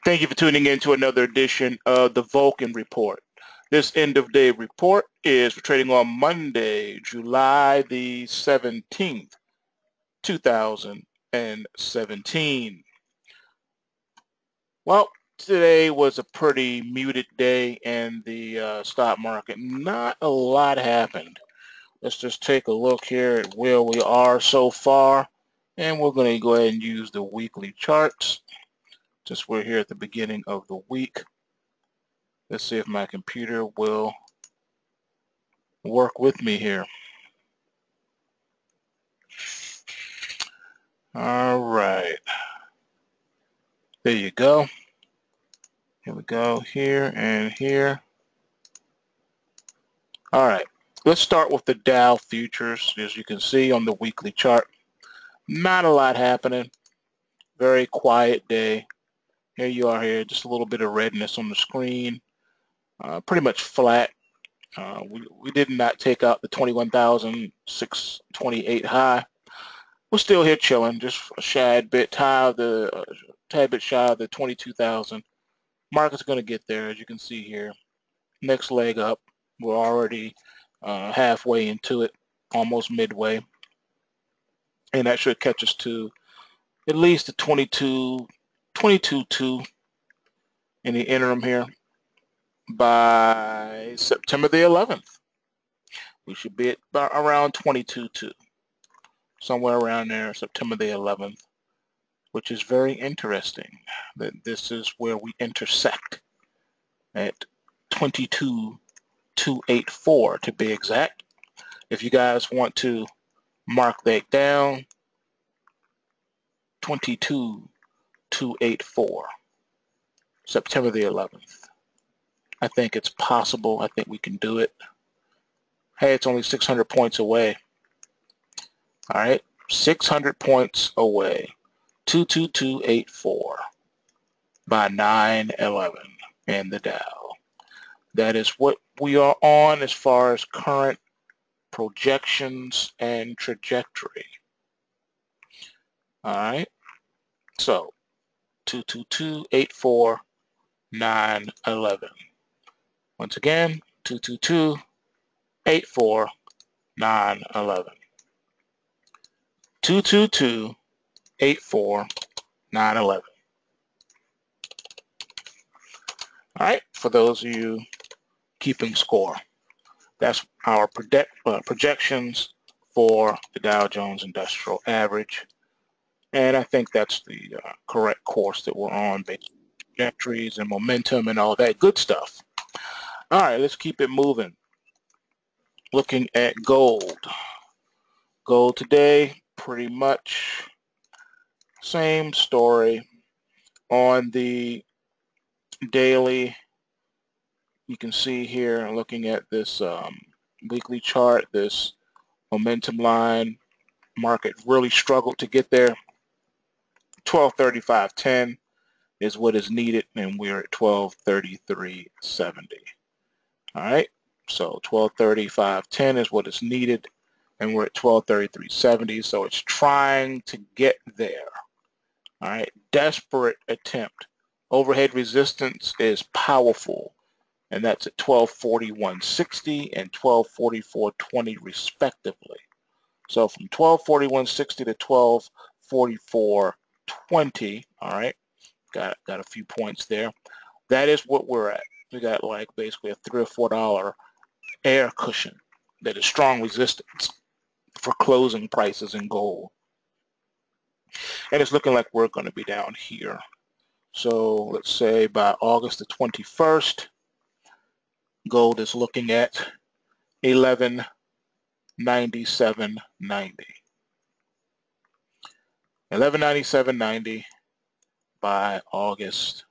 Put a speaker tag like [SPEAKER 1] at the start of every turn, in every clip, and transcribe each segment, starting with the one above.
[SPEAKER 1] Thank you for tuning in to another edition of the Vulcan Report. This end of day report is for trading on Monday, July the 17th, 2017. Well, today was a pretty muted day in the stock market. Not a lot happened. Let's just take a look here at where we are so far. And we're going to go ahead and use the weekly charts. Since we're here at the beginning of the week. Let's see if my computer will work with me here. All right. There you go. Here we go, here and here. All right. Let's start with the Dow futures. As you can see on the weekly chart, not a lot happening. Very quiet day. Here you are here, just a little bit of redness on the screen. Pretty much flat. We did not take out the 21,628 high. We're still here chilling, just a tad bit shy of the 22,000. Market's going to get there, as you can see here. Next leg up, we're already halfway into it, almost midway. And that should catch us to at least the 22.2 in the interim here by September the 11th. We should be at around 22.2. Somewhere around there, September the 11th, which is very interesting that this is where we intersect at 22.284 to be exact. If you guys want to mark that down, 22.284, September the 11th. I think it's possible. I think we can do it. Hey, it's only 600 points away. All right, 600 points away, 22284 by 9/11 in the Dow. That is what we are on as far as current projections and trajectory. All right, so 22284, 9/11. Once again, 22284, 9/11. 22284, 9/11. All right, for those of you keeping score, that's our projections for the Dow Jones Industrial Average. And I think that's the correct course that we're on, based on trajectories and momentum and all that good stuff. All right, let's keep it moving. Looking at gold. Gold today, pretty much same story. On the daily, you can see here, looking at this weekly chart, this momentum line, market really struggled to get there. 1235.10 is what is needed, and we're at 1233.70. All right, so 1235.10 is what is needed, and we're at 1233.70, so it's trying to get there. All right, desperate attempt. Overhead resistance is powerful, and that's at 1241.60 and 1244.20 respectively. So from 1241.60 to 1244.20, all right, got a few points there. That is what we're at. We got like basically a $3 or $4 air cushion that is strong resistance for closing prices in gold. And it's looking like we're going to be down here. So let's say by August the 21st, gold is looking at 1197.90. 1197.90 by August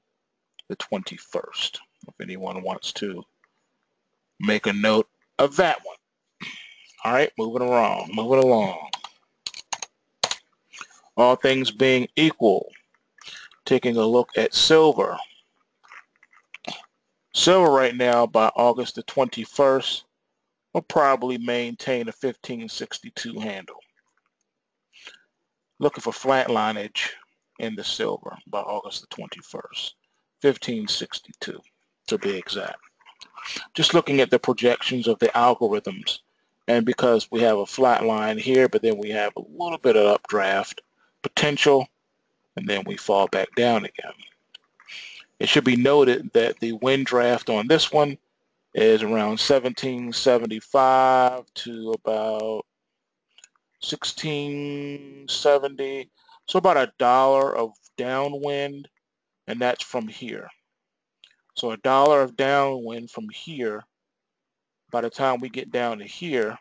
[SPEAKER 1] the 21st. If anyone wants to make a note of that one. All right, moving along. All things being equal, taking a look at silver. Silver right now by August the 21st will probably maintain a 1562 handle. Looking for flatlinage in the silver by August the 21st. 1562 to be exact. Just looking at the projections of the algorithms, and because we have a flat line here, but then we have a little bit of updraft potential, and then we fall back down again. It should be noted that the wind draft on this one is around 1775 to about 1670, so about $1 of downwind, and that's from here. So $1 of downwind from here, by the time we get down to here,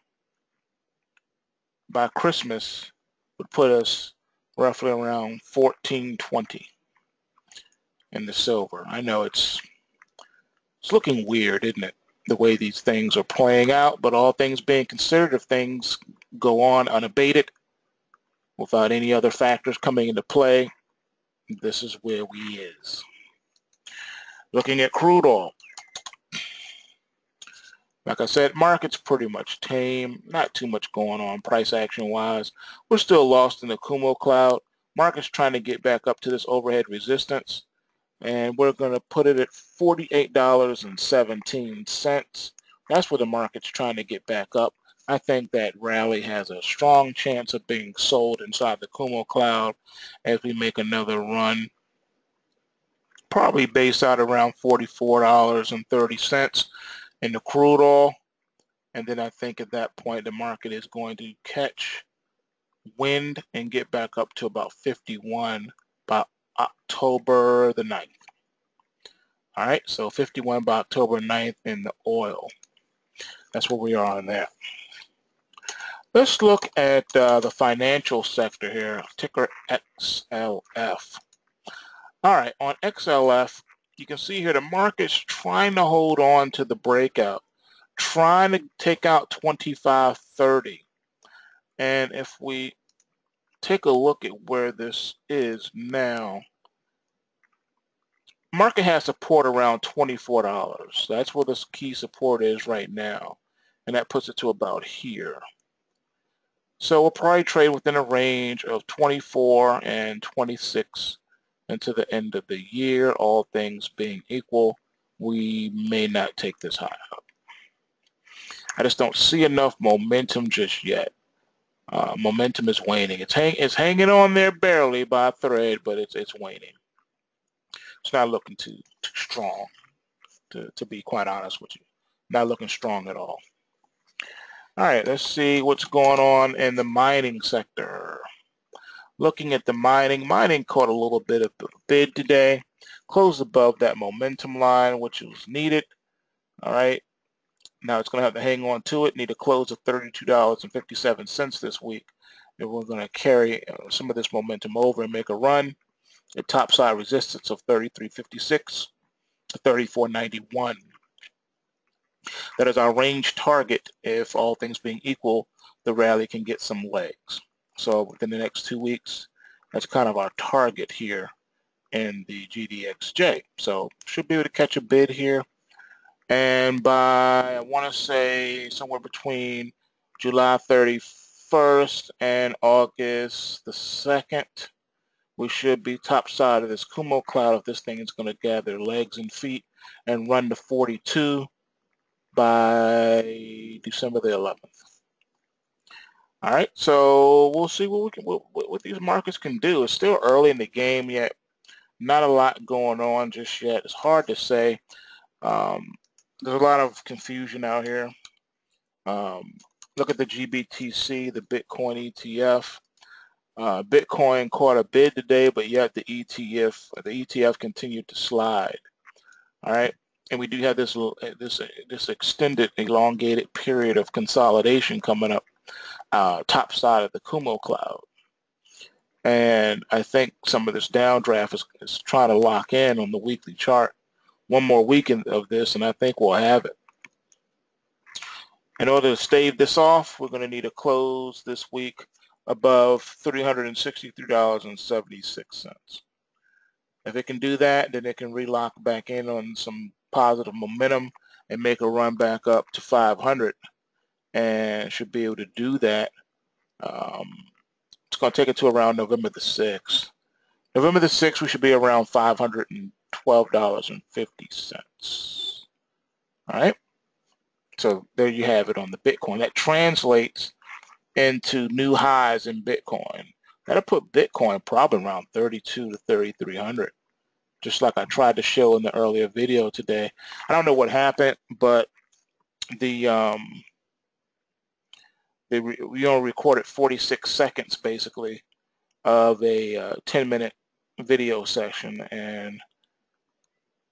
[SPEAKER 1] by Christmas, would put us roughly around 1420 in the silver. I know it's looking weird, isn't it, the way these things are playing out, but all things being considered, if things go on unabated without any other factors coming into play, this is where we is. Looking at crude oil. Like I said, market's pretty much tame, not too much going on price action wise. We're still lost in the Kumo cloud. Market's trying to get back up to this overhead resistance, and we're going to put it at $48.17. That's where the market's trying to get back up. I think that rally has a strong chance of being sold inside the Kumo cloud as we make another run, probably based out around $44.30 in the crude oil. And then I think at that point the market is going to catch wind and get back up to about 51 by October the 9th. All right, so 51 by October 9th in the oil. That's where we are on that. Let's look at the financial sector here, ticker XLF. All right, on XLF, you can see here the market's trying to hold on to the breakout, trying to take out 2530. And if we take a look at where this is now, market has support around $24. That's where this key support is right now, and that puts it to about here. So we'll probably trade within a range of 24 and 26 until the end of the year. All things being equal, we may not take this high up. I just don't see enough momentum just yet. Momentum is waning. It's hanging on there barely by a thread, but it's waning. It's not looking too strong, to be quite honest with you. Not looking strong at all. All right, let's see what's going on in the mining sector. Looking at the mining caught a little bit of a bid today. Closed above that momentum line, which was needed. All right. Now it's going to have to hang on to it. Need a close of $32.57 this week. And we're going to carry some of this momentum over and make a run at topside resistance of 33.56 to 34.91. That is our range target. If all things being equal, the rally can get some legs. So within the next 2 weeks, that's kind of our target here in the GDXJ. So should be able to catch a bid here. And by, I want to say, somewhere between July 31st and August the 2nd, we should be topside of this Kumo cloud if this thing is going to gather legs and feet and run to 42 by December the 11th. All right, so we'll see what these markets can do. It's still early in the game yet. Not a lot going on just yet. It's hard to say. There's a lot of confusion out here. Look at the GBTC, the Bitcoin ETF. Bitcoin caught a bid today, but yet the ETF continued to slide. All right, and we do have this extended, elongated period of consolidation coming up top side of the Kumo cloud. And I think some of this downdraft is trying to lock in on the weekly chart. One more week of this, and I think we'll have it. In order to stave this off, we're going to need a close this week above $363.76. If it can do that, then it can relock back in on some positive momentum and make a run back up to 500, and should be able to do that. It's going to take it to around November the 6th. November the 6th, we should be around 520 $12.50. All right. So there you have it on the Bitcoin. That translates into new highs in Bitcoin. That'll put Bitcoin probably around 32 to 3,300. Just like I tried to show in the earlier video today. I don't know what happened, but we only recorded 46 seconds basically of a 10-minute video session, and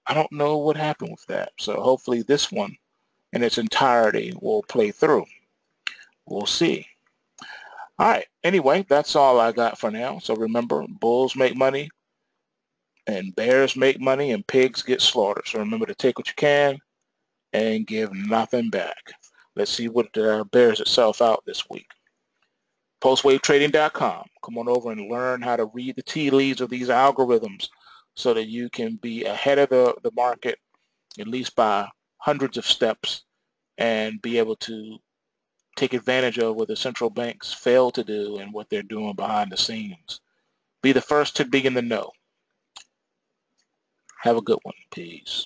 [SPEAKER 1] I don't know what happened with that. So hopefully this one in its entirety will play through. We'll see. All right. Anyway, that's all I got for now. So remember, bulls make money, and bears make money, and pigs get slaughtered. So remember to take what you can and give nothing back. Let's see what bears itself out this week. Postwavetrading.com. Come on over and learn how to read the tea leaves of these algorithms so that you can be ahead of the market, at least by hundreds of steps, and be able to take advantage of what the central banks fail to do and what they're doing behind the scenes. Be the first to be in the know. Have a good one. Peace.